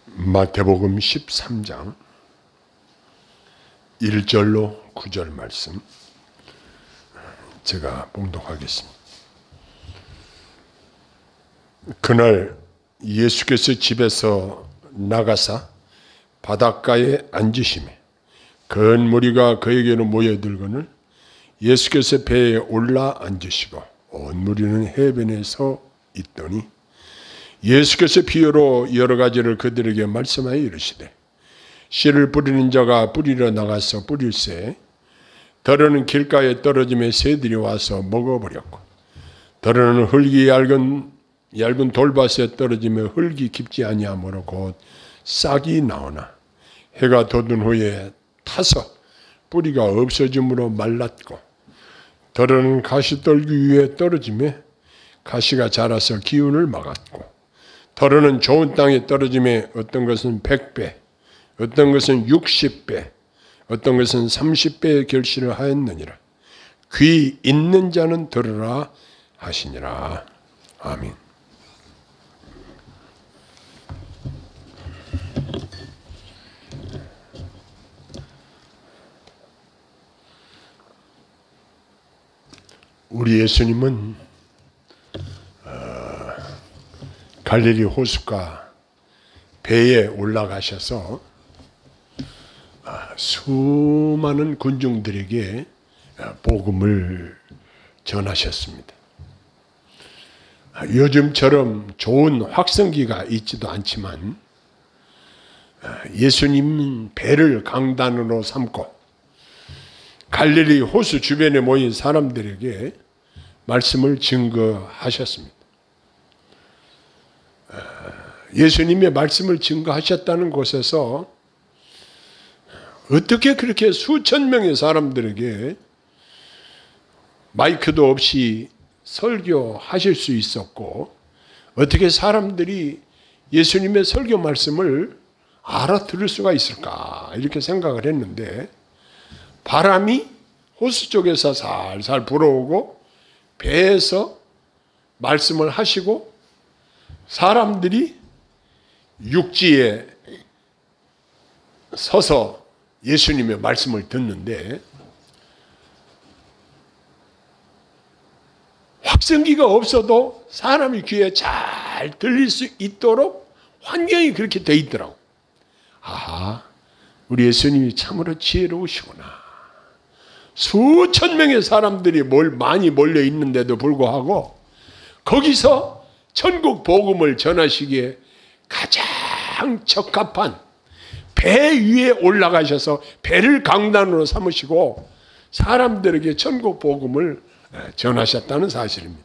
마태복음 13장 1절로 9절 말씀 제가 봉독하겠습니다. 그날 예수께서 집에서 나가사 바닷가에 앉으시매 큰 무리가 그에게로 모여들거늘 예수께서 배에 올라 앉으시고 온 무리는 해변에 서 있더니 예수께서 비유로 여러 가지를 그들에게 말씀하여 이르시되 씨를 뿌리는 자가 뿌리러 나가서 뿌릴새 더러는 길가에 떨어짐에 새들이 와서 먹어버렸고 더러는 흙이 얇은 돌밭에 떨어지며 흙이 깊지 아니하므로 곧 싹이 나오나 해가 돋은 후에 타서 뿌리가 없어짐으로 말랐고 더러는 가시떨기 위에 떨어지며 가시가 자라서 기운을 막았고 더러는 좋은 땅에 떨어짐에 어떤 것은 100배, 어떤 것은 60배, 어떤 것은 30배의 결실을 하였느니라. 귀 있는 자는 들으라 하시니라. 아멘. 우리 예수님은 갈릴리 호숫가 배에 올라가셔서 수많은 군중들에게 복음을 전하셨습니다. 요즘처럼 좋은 확성기가 있지도 않지만 예수님은 배를 강단으로 삼고 갈릴리 호수 주변에 모인 사람들에게 말씀을 증거하셨습니다. 예수님의 말씀을 증거하셨다는 곳에서 어떻게 그렇게 수천 명의 사람들에게 마이크도 없이 설교하실 수 있었고 어떻게 사람들이 예수님의 설교 말씀을 알아들을 수가 있을까 이렇게 생각을 했는데 바람이 호수 쪽에서 살살 불어오고 배에서 말씀을 하시고 사람들이 육지에 서서 예수님의 말씀을 듣는데 확성기가 없어도 사람의 귀에 잘 들릴 수 있도록 환경이 그렇게 돼 있더라고. 아하, 우리 예수님이 참으로 지혜로우시구나. 수천 명의 사람들이 많이 몰려 있는데도 불구하고 거기서 천국 복음을 전하시기에 가장 적합한 배 위에 올라가셔서 배를 강단으로 삼으시고 사람들에게 천국 복음을 전하셨다는 사실입니다.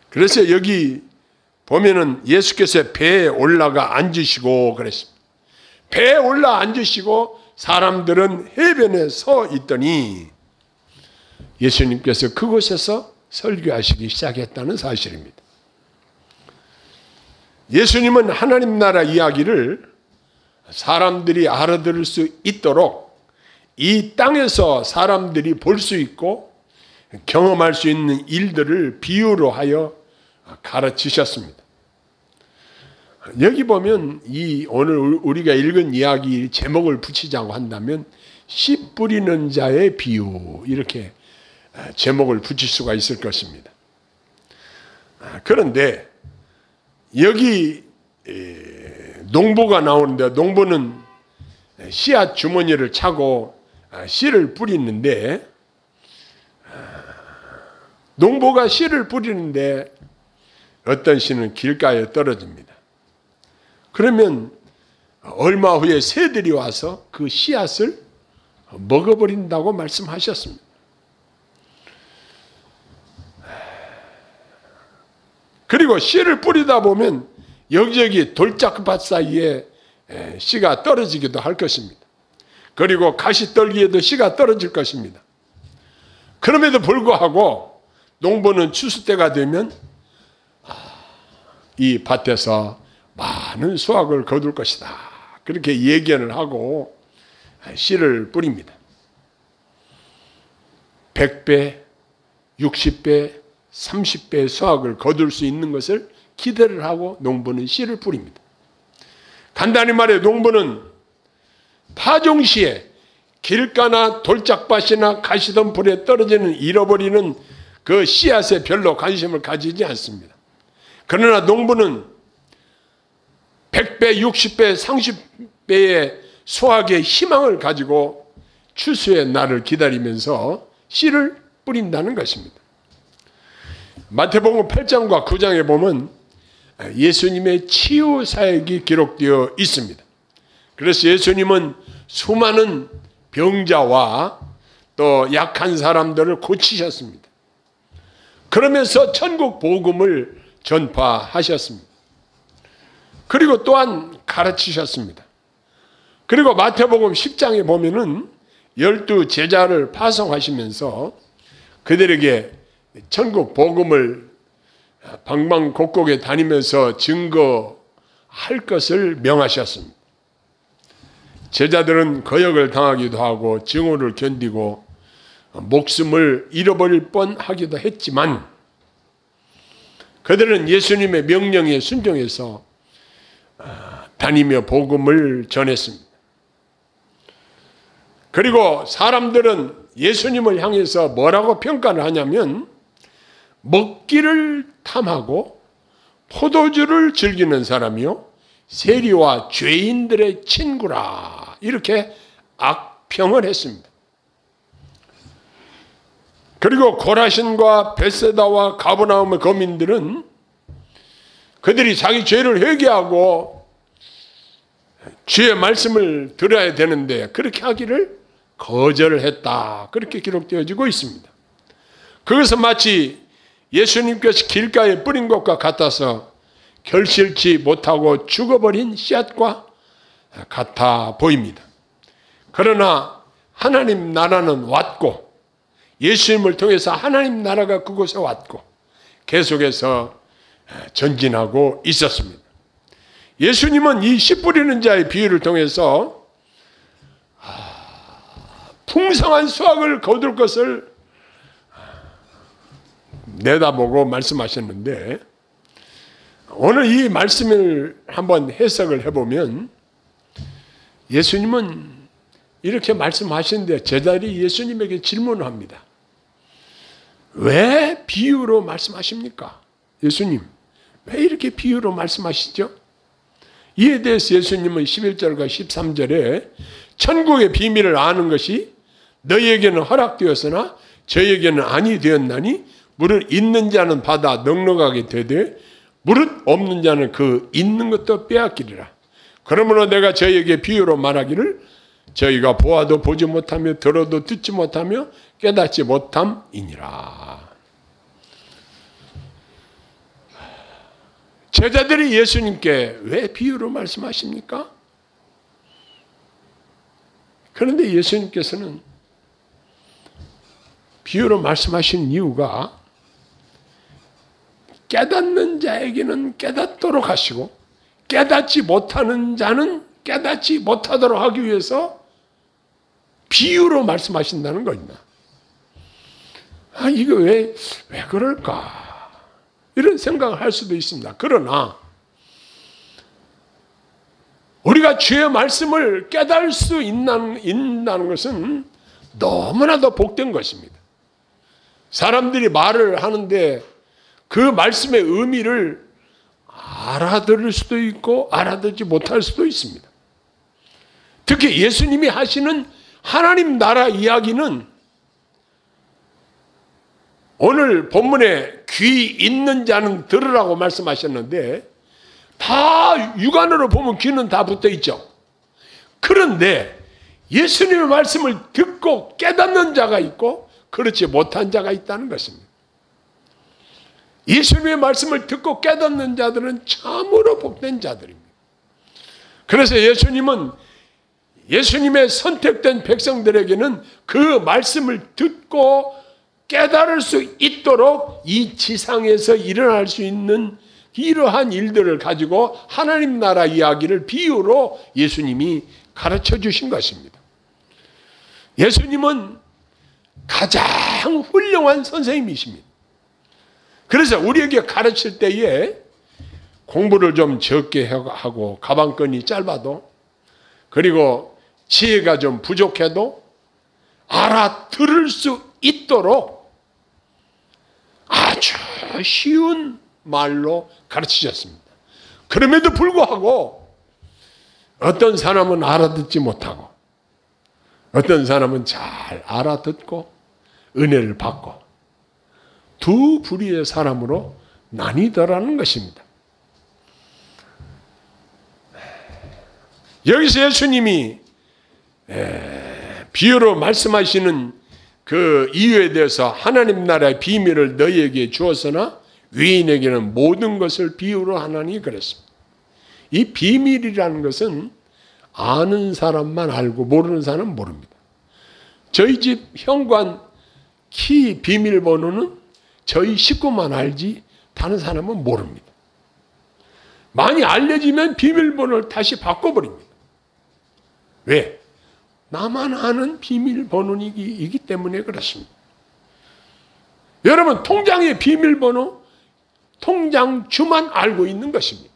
그래서 여기 보면은 예수께서 배에 올라가 앉으시고 그랬습니다. 배에 올라 앉으시고 사람들은 해변에 서 있더니 예수님께서 그곳에서 설교하시기 시작했다는 사실입니다. 예수님은 하나님 나라 이야기를 사람들이 알아들을 수 있도록 이 땅에서 사람들이 볼 수 있고 경험할 수 있는 일들을 비유로 하여 가르치셨습니다. 여기 보면 오늘 우리가 읽은 이야기 제목을 붙이자고 한다면 씨 뿌리는 자의 비유 이렇게 제목을 붙일 수가 있을 것입니다. 그런데 여기 농부가 나오는데 농부는 씨앗 주머니를 차고 씨를 뿌리는데 농부가 씨를 뿌리는데 어떤 씨는 길가에 떨어집니다. 그러면 얼마 후에 새들이 와서 그 씨앗을 먹어버린다고 말씀하셨습니다. 그리고 씨를 뿌리다 보면 여기저기 돌짝밭 사이에 씨가 떨어지기도 할 것입니다. 그리고 가시떨기에도 씨가 떨어질 것입니다. 그럼에도 불구하고 농부는 추수 때가 되면 이 밭에서 많은 수확을 거둘 것이다. 그렇게 예견을 하고 씨를 뿌립니다. 100배, 60배, 30배의 수확을 거둘 수 있는 것을 기대를 하고 농부는 씨를 뿌립니다. 간단히 말해 농부는 파종시에 길가나 돌짝밭이나 가시덤 불에 떨어지는 잃어버리는 그 씨앗에 별로 관심을 가지지 않습니다. 그러나 농부는 100배, 60배, 30배의 수확의 희망을 가지고 추수의 날을 기다리면서 씨를 뿌린다는 것입니다. 마태복음 8장과 9장에 보면 예수님의 치유 사역이 기록되어 있습니다. 그래서 예수님은 수많은 병자와 또 약한 사람들을 고치셨습니다. 그러면서 천국 복음을 전파하셨습니다. 그리고 또한 가르치셨습니다. 그리고 마태복음 10장에 보면은 12 제자를 파송하시면서 그들에게 천국 복음을 방방곡곡에 다니면서 증거할 것을 명하셨습니다. 제자들은 거역을 당하기도 하고 증오를 견디고 목숨을 잃어버릴 뻔하기도 했지만 그들은 예수님의 명령에 순종해서 다니며 복음을 전했습니다. 그리고 사람들은 예수님을 향해서 뭐라고 평가를 하냐면 먹기를 탐하고 포도주를 즐기는 사람이요 세리와 죄인들의 친구라 이렇게 악평을 했습니다. 그리고 고라신과 벳세다와 가버나움의 거민들은 그들이 자기 죄를 회개하고 주의 말씀을 들어야 되는데 그렇게 하기를 거절을 했다. 그렇게 기록되어지고 있습니다. 그것은 마치 예수님께서 길가에 뿌린 것과 같아서 결실치 못하고 죽어버린 씨앗과 같아 보입니다. 그러나 하나님 나라는 왔고 예수님을 통해서 하나님 나라가 그곳에 왔고 계속해서 전진하고 있었습니다. 예수님은 이 씨 뿌리는 자의 비유를 통해서 풍성한 수확을 거둘 것을 내다보고 말씀하셨는데 오늘 이 말씀을 한번 해석을 해보면 예수님은 이렇게 말씀하시는데 제자들이 예수님에게 질문을 합니다. 왜 비유로 말씀하십니까? 예수님, 왜 이렇게 비유로 말씀하시죠? 이에 대해서 예수님은 11절과 13절에 천국의 비밀을 아는 것이 너희에게는 허락되었으나 저희에게는 아니 되었나니 무릇 있는 자는 받아 넉넉하게 되되 무릇 없는 자는 그 있는 것도 빼앗기리라. 그러므로 내가 저희에게 비유로 말하기를 저희가 보아도 보지 못하며 들어도 듣지 못하며 깨닫지 못함이니라. 제자들이 예수님께 왜 비유로 말씀하십니까? 그런데 예수님께서는 비유로 말씀하신 이유가 깨닫는 자에게는 깨닫도록 하시고 깨닫지 못하는 자는 깨닫지 못하도록 하기 위해서 비유로 말씀하신다는 겁니다. 이거 왜 그럴까? 이런 생각을 할 수도 있습니다. 그러나 우리가 주의 말씀을 깨달을 수 있다는 것은 너무나도 복된 것입니다. 사람들이 말을 하는데 그 말씀의 의미를 알아들을 수도 있고 알아듣지 못할 수도 있습니다. 특히 예수님이 하시는 하나님 나라 이야기는 오늘 본문에 귀 있는 자는 들으라고 말씀하셨는데 다 육안으로 보면 귀는 다 붙어 있죠. 그런데 예수님의 말씀을 듣고 깨닫는 자가 있고 그렇지 못한 자가 있다는 것입니다. 예수님의 말씀을 듣고 깨닫는 자들은 참으로 복된 자들입니다. 그래서 예수님은 예수님의 선택된 백성들에게는 그 말씀을 듣고 깨달을 수 있도록 이 지상에서 일어날 수 있는 이러한 일들을 가지고 하나님 나라 이야기를 비유로 예수님이 가르쳐 주신 것입니다. 예수님은 가장 훌륭한 선생님이십니다. 그래서 우리에게 가르칠 때에 공부를 좀 적게 하고 가방끈이 짧아도, 그리고 지혜가 좀 부족해도 알아들을 수 있도록 아주 쉬운 말로 가르치셨습니다. 그럼에도 불구하고 어떤 사람은 알아듣지 못하고 어떤 사람은 잘 알아듣고 은혜를 받고 두 부류의 사람으로 나뉘더라는 것입니다. 여기서 예수님이 비유로 말씀하시는 그 이유에 대해서 하나님 나라의 비밀을 너희에게 주었으나 외인에게는 모든 것을 비유로 하나니 그랬습니다. 이 비밀이라는 것은 아는 사람만 알고 모르는 사람은 모릅니다. 저희 집 현관 키 비밀번호는 저희 식구만 알지 다른 사람은 모릅니다. 많이 알려지면 비밀번호를 다시 바꿔버립니다. 왜? 나만 아는 비밀번호이기 때문에 그렇습니다. 여러분, 통장의 비밀번호, 통장주만 알고 있는 것입니다.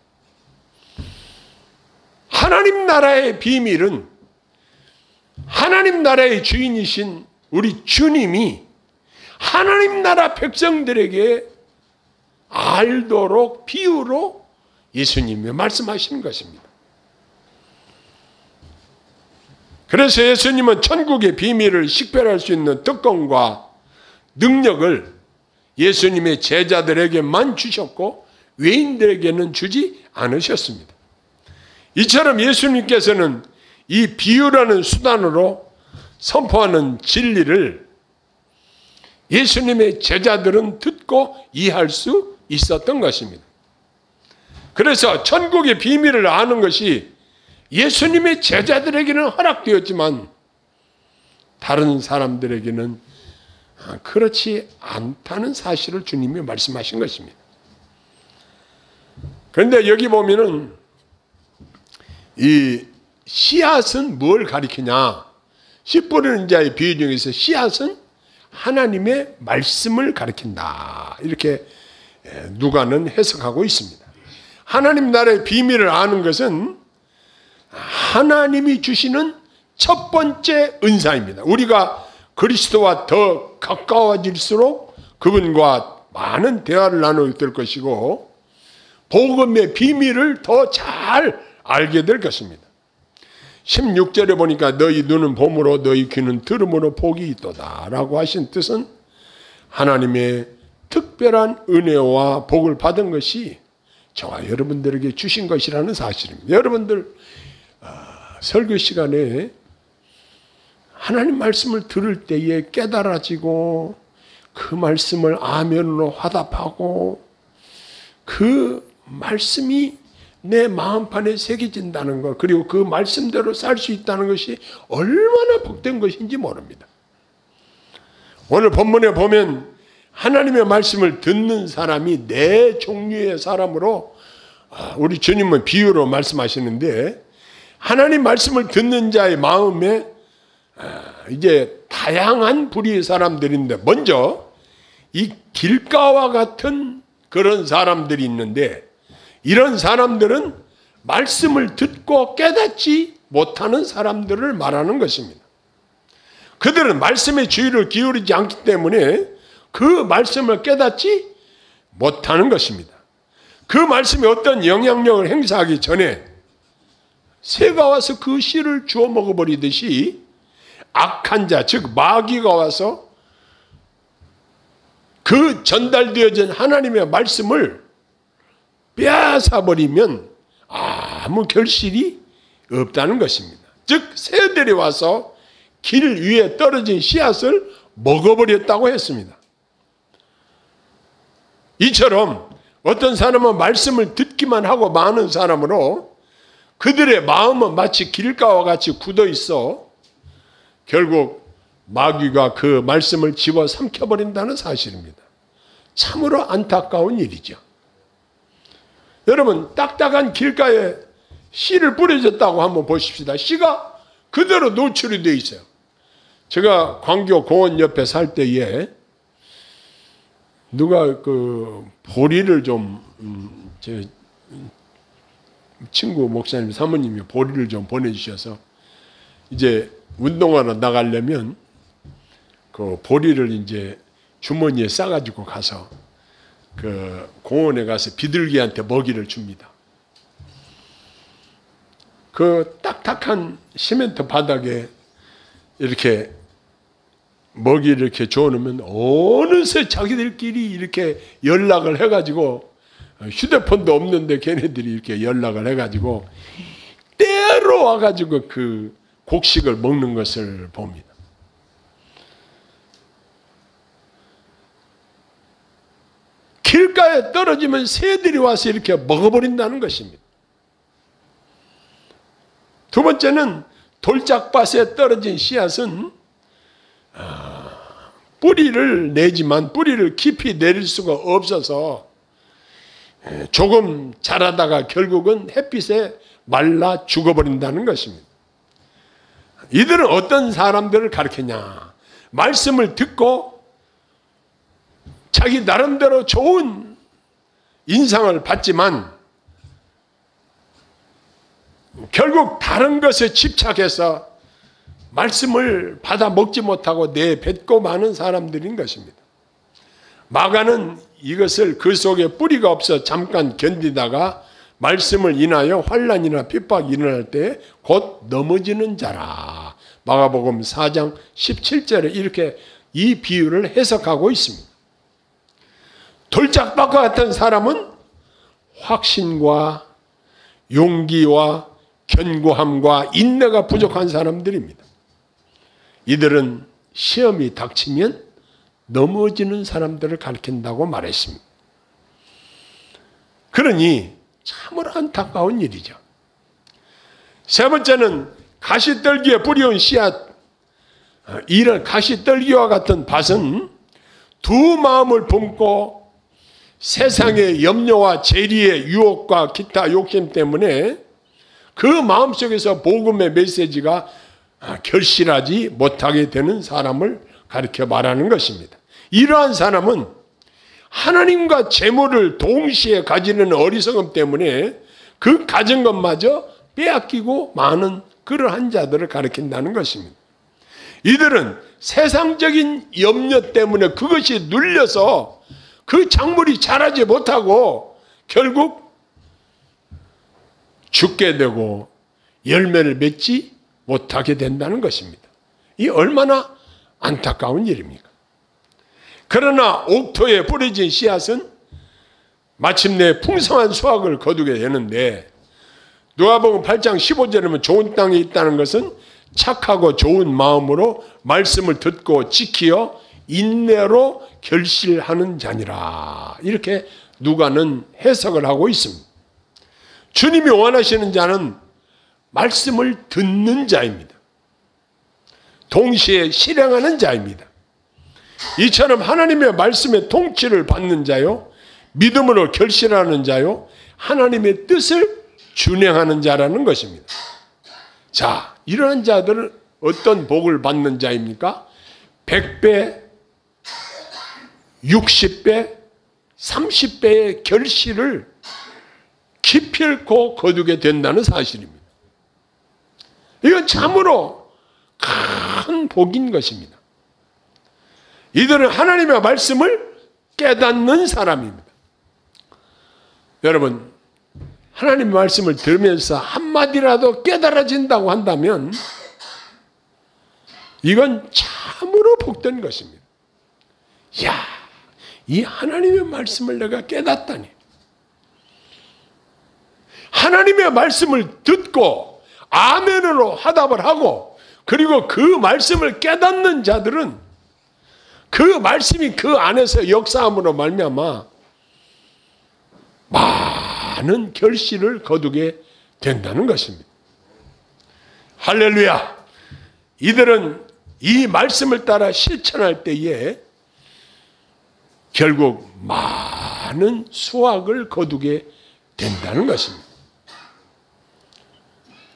하나님 나라의 비밀은 하나님 나라의 주인이신 우리 주님이 하나님 나라 백성들에게 알도록 비유로 예수님이 말씀하시는 것입니다. 그래서 예수님은 천국의 비밀을 식별할 수 있는 특권과 능력을 예수님의 제자들에게만 주셨고 외인들에게는 주지 않으셨습니다. 이처럼 예수님께서는 이 비유라는 수단으로 선포하는 진리를 예수님의 제자들은 듣고 이해할 수 있었던 것입니다. 그래서 천국의 비밀을 아는 것이 예수님의 제자들에게는 허락되었지만 다른 사람들에게는 그렇지 않다는 사실을 주님이 말씀하신 것입니다. 그런데 여기 보면은 이 씨앗은 뭘 가리키냐? 씨 뿌리는 자의 비유 중에서 씨앗은 하나님의 말씀을 가리킨다. 이렇게 누가는 해석하고 있습니다. 하나님 나라의 비밀을 아는 것은 하나님이 주시는 첫 번째 은사입니다. 우리가 그리스도와 더 가까워질수록 그분과 많은 대화를 나누게 될 것이고 복음의 비밀을 더 잘 알게 될 것입니다. 16절에 보니까 너희 눈은 봄으로 너희 귀는 들음으로 복이 있도다 라고 하신 뜻은 하나님의 특별한 은혜와 복을 받은 것이 저와 여러분들에게 주신 것이라는 사실입니다. 여러분들 설교 시간에 하나님 말씀을 들을 때에 깨달아지고 그 말씀을 아멘으로 화답하고 그 말씀이 내 마음판에 새겨진다는 것, 그리고 그 말씀대로 살 수 있다는 것이 얼마나 복된 것인지 모릅니다. 오늘 본문에 보면 하나님의 말씀을 듣는 사람이 네 종류의 사람으로 우리 주님은 비유로 말씀하시는데 하나님 말씀을 듣는 자의 마음에 이제 다양한 부류의 사람들인데 먼저 이 길가와 같은 그런 사람들이 있는데 이런 사람들은 말씀을 듣고 깨닫지 못하는 사람들을 말하는 것입니다. 그들은 말씀의 주의를 기울이지 않기 때문에 그 말씀을 깨닫지 못하는 것입니다. 그 말씀이 어떤 영향력을 행사하기 전에 새가 와서 그 씨를 주워 먹어버리듯이 악한 자, 즉 마귀가 와서 그 전달되어진 하나님의 말씀을 빼앗아버리면 아무 결실이 없다는 것입니다. 즉 새들이 와서 길 위에 떨어진 씨앗을 먹어버렸다고 했습니다. 이처럼 어떤 사람은 말씀을 듣기만 하고 마는 사람으로 그들의 마음은 마치 길가와 같이 굳어 있어 결국 마귀가 그 말씀을 집어 삼켜버린다는 사실입니다. 참으로 안타까운 일이죠. 여러분, 딱딱한 길가에 씨를 뿌려졌다고 한번 보십시다. 씨가 그대로 노출이 되어 있어요. 제가 광교 공원 옆에 살 때에 누가 그 보리를 좀 친구 목사님 사모님이 보리를 좀 보내주셔서 이제 운동하러 나가려면 그 보리를 이제 주머니에 싸가지고 가서 그 공원에 가서 비둘기한테 먹이를 줍니다. 그 딱딱한 시멘트 바닥에 이렇게 먹이를 이렇게 줘놓으면 어느새 자기들끼리 이렇게 연락을 해가지고, 휴대폰도 없는데 걔네들이 이렇게 연락을 해가지고 때로 와가지고 그 곡식을 먹는 것을 봅니다. 길가에 떨어지면 새들이 와서 이렇게 먹어버린다는 것입니다. 두 번째는 돌짝밭에 떨어진 씨앗은 뿌리를 내지만 뿌리를 깊이 내릴 수가 없어서 조금 자라다가 결국은 햇빛에 말라 죽어버린다는 것입니다. 이들은 어떤 사람들을 가르치냐? 말씀을 듣고 자기 나름대로 좋은 인상을 받지만 결국 다른 것에 집착해서 말씀을 받아 먹지 못하고 내뱉고 마는 사람들인 것입니다. 마가는 이것을 그 속에 뿌리가 없어 잠깐 견디다가 말씀을 인하여 환난이나 핍박이 일어날 때 곧 넘어지는 자라. 마가복음 4장 17절에 이렇게 이 비유를 해석하고 있습니다. 돌짝밭과 같은 사람은 확신과 용기와 견고함과 인내가 부족한 사람들입니다. 이들은 시험이 닥치면 넘어지는 사람들을 가리킨다고 말했습니다. 그러니 참으로 안타까운 일이죠. 세 번째는 가시떨기에 뿌리온 씨앗. 이런 가시떨기와 같은 밭은 두 마음을 품고 세상의 염려와 재리의 유혹과 기타 욕심 때문에 그 마음속에서 복음의 메시지가 결실하지 못하게 되는 사람을 가르쳐 말하는 것입니다. 이러한 사람은 하나님과 재물을 동시에 가지는 어리석음 때문에 그 가진 것마저 빼앗기고 많은 그러한 자들을 가르친다는 것입니다. 이들은 세상적인 염려 때문에 그것이 눌려서 그 작물이 자라지 못하고 결국 죽게 되고 열매를 맺지 못하게 된다는 것입니다. 이 얼마나 안타까운 일입니까? 그러나 옥토에 뿌려진 씨앗은 마침내 풍성한 수확을 거두게 되는데, 누가복음 8장 15절에 보면 좋은 땅에 있다는 것은 착하고 좋은 마음으로 말씀을 듣고 지키어 인내로 결실하는 자니라. 이렇게 누가는 해석을 하고 있습니다. 주님이 원하시는 자는 말씀을 듣는 자입니다. 동시에 실행하는 자입니다. 이처럼 하나님의 말씀의 통치를 받는 자요, 믿음으로 결실하는 자요, 하나님의 뜻을 준행하는 자라는 것입니다. 자, 이러한 자들은 어떤 복을 받는 자입니까? 100배, 60배, 30배의 결실을 기필코 거두게 된다는 사실입니다. 이건 참으로 큰 복인 것입니다. 이들은 하나님의 말씀을 깨닫는 사람입니다. 여러분, 하나님의 말씀을 들으면서 한마디라도 깨달아진다고 한다면 이건 참으로 복된 것입니다. 야, 이 하나님의 말씀을 내가 깨닫다니. 하나님의 말씀을 듣고 아멘으로 화답을 하고, 그리고 그 말씀을 깨닫는 자들은 그 말씀이 그 안에서 역사함으로 말미암아 많은 결실을 거두게 된다는 것입니다. 할렐루야! 이들은 이 말씀을 따라 실천할 때에 결국 많은 수확을 거두게 된다는 것입니다.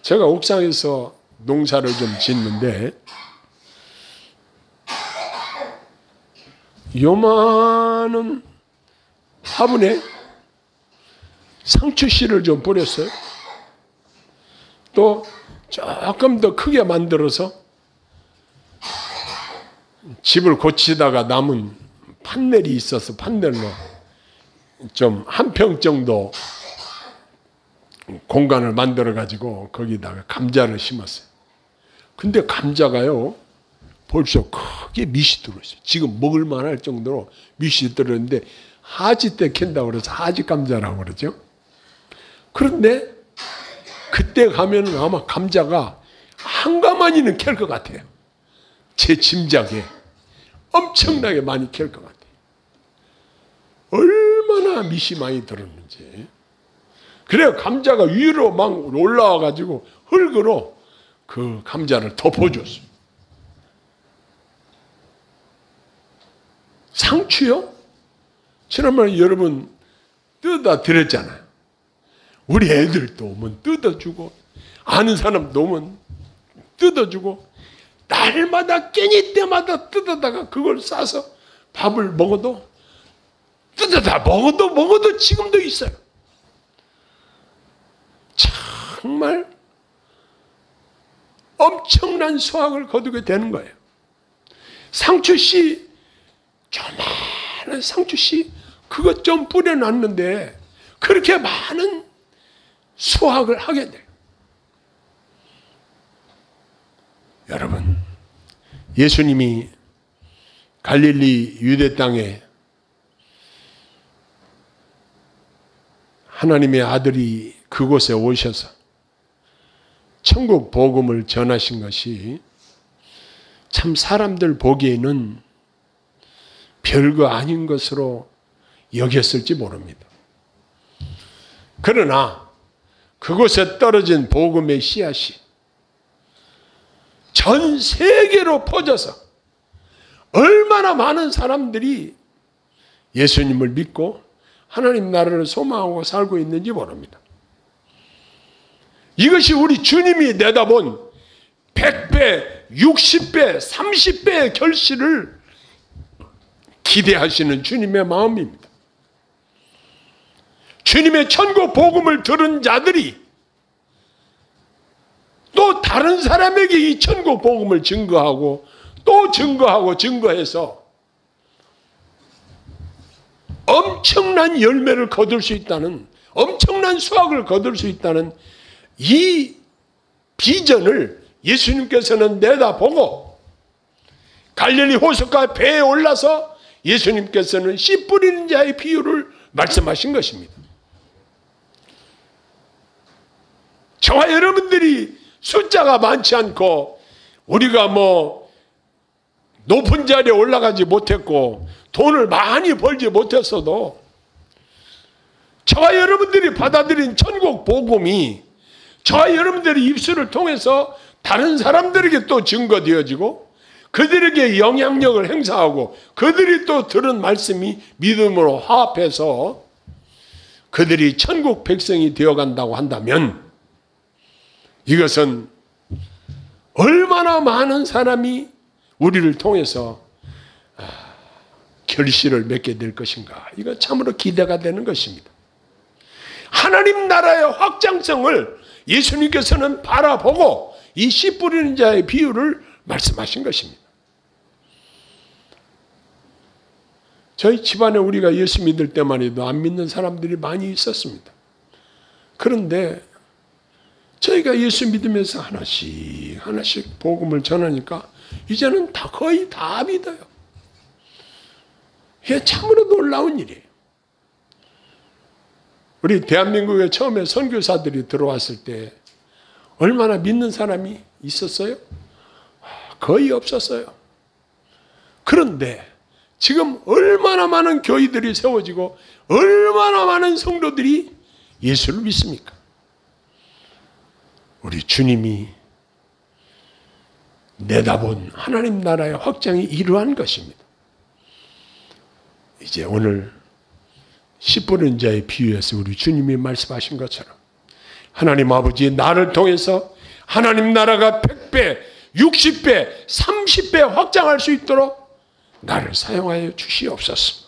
제가 옥상에서 농사를 좀 짓는데 요만한 화분에 상추씨를 좀 뿌렸어요. 또 조금 더 크게 만들어서 집을 고치다가 남은 판넬이 있어서 판넬로 좀 한 평 정도 공간을 만들어 가지고 거기다가 감자를 심었어요. 근데 감자가요 벌써 크게 밑이 들어있어요. 지금 먹을 만할 정도로 밑이 들어있는데 하지 때 캔다고 그래서 하지 감자라고 그러죠. 그런데 그때 가면은 아마 감자가 한 가마니는 캘 것 같아요. 제 짐작에 엄청나게 많이 캘 것 같아요. 얼마나 밑이 많이 들었는지. 그래요. 감자가 위로 막 올라와 가지고 흙으로 그 감자를 덮어줬어요. 상추요? 지난번에 여러분 뜯어다 드렸잖아요. 우리 애들도 오면 뜯어주고 아는 사람도 오면 뜯어주고 날마다 끼니 때마다 뜯어다가 그걸 싸서 밥을 먹어도 뜯어다 먹어도 지금도 있어요. 정말 엄청난 수확을 거두게 되는 거예요. 상추씨, 조그마한 상추씨 그것 좀 뿌려놨는데 그렇게 많은 수확을 하게 돼요. 여러분, 예수님이 갈릴리 유대 땅에 하나님의 아들이 그곳에 오셔서 천국 복음을 전하신 것이 참 사람들 보기에는 별거 아닌 것으로 여겼을지 모릅니다. 그러나 그곳에 떨어진 복음의 씨앗이 전 세계로 퍼져서 얼마나 많은 사람들이 예수님을 믿고 하나님 나라를 소망하고 살고 있는지 모릅니다. 이것이 우리 주님이 내다본 100배, 60배, 30배의 결실을 기대하시는 주님의 마음입니다. 주님의 천국 복음을 들은 자들이 또 다른 사람에게 이 천국 복음을 증거하고 또 증거해서 엄청난 열매를 거둘 수 있다는, 엄청난 수확을 거둘 수 있다는 이 비전을 예수님께서는 내다보고 갈릴리 호숫가 배에 올라서 예수님께서는 씨 뿌리는 자의 비유를 말씀하신 것입니다. 저와 여러분들이 숫자가 많지 않고 우리가 높은 자리에 올라가지 못했고 돈을 많이 벌지 못했어도 저와 여러분들이 받아들인 천국 복음이 저와 여러분들의 입술을 통해서 다른 사람들에게 또 증거되어지고 그들에게 영향력을 행사하고 그들이 또 들은 말씀이 믿음으로 화합해서 그들이 천국 백성이 되어간다고 한다면 이것은 얼마나 많은 사람이 우리를 통해서 결실을 맺게 될 것인가. 이거 참으로 기대가 되는 것입니다. 하나님 나라의 확장성을 예수님께서는 바라보고 이 씨 뿌리는 자의 비유를 말씀하신 것입니다. 저희 집안에 우리가 예수 믿을 때만 해도 안 믿는 사람들이 많이 있었습니다. 그런데 저희가 예수 믿으면서 하나씩 복음을 전하니까 이제는 거의 다 믿어요. 이게 참으로 놀라운 일이에요. 우리 대한민국에 처음에 선교사들이 들어왔을 때 얼마나 믿는 사람이 있었어요? 거의 없었어요. 그런데 지금 얼마나 많은 교회들이 세워지고 얼마나 많은 성도들이 예수를 믿습니까? 우리 주님이 내다본 하나님 나라의 확장이 이러한 것입니다. 이제 오늘 씨 뿌리는 자의 비유에서 우리 주님이 말씀하신 것처럼 하나님 아버지 나를 통해서 하나님 나라가 100배, 60배, 30배 확장할 수 있도록 나를 사용하여 주시옵소서.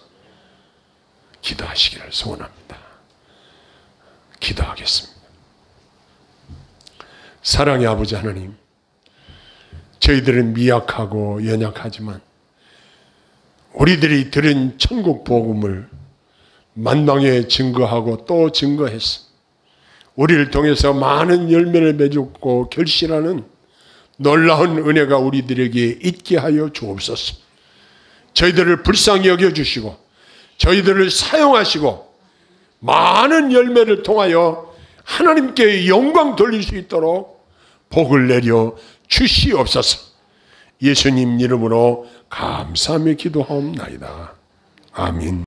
기도하시기를 소원합니다. 기도하겠습니다. 사랑의 아버지 하나님, 저희들은 미약하고 연약하지만 우리들이 들은 천국 복음을 만방에 증거하고 또 증거했어. 우리를 통해서 많은 열매를 맺었고 결실하는 놀라운 은혜가 우리들에게 있게 하여 주옵소서. 저희들을 불쌍히 여겨주시고 저희들을 사용하시고 많은 열매를 통하여 하나님께 영광 돌릴 수 있도록 복을 내려 주시옵소서. 예수님 이름으로 감사하며 기도하옵나이다. 아멘.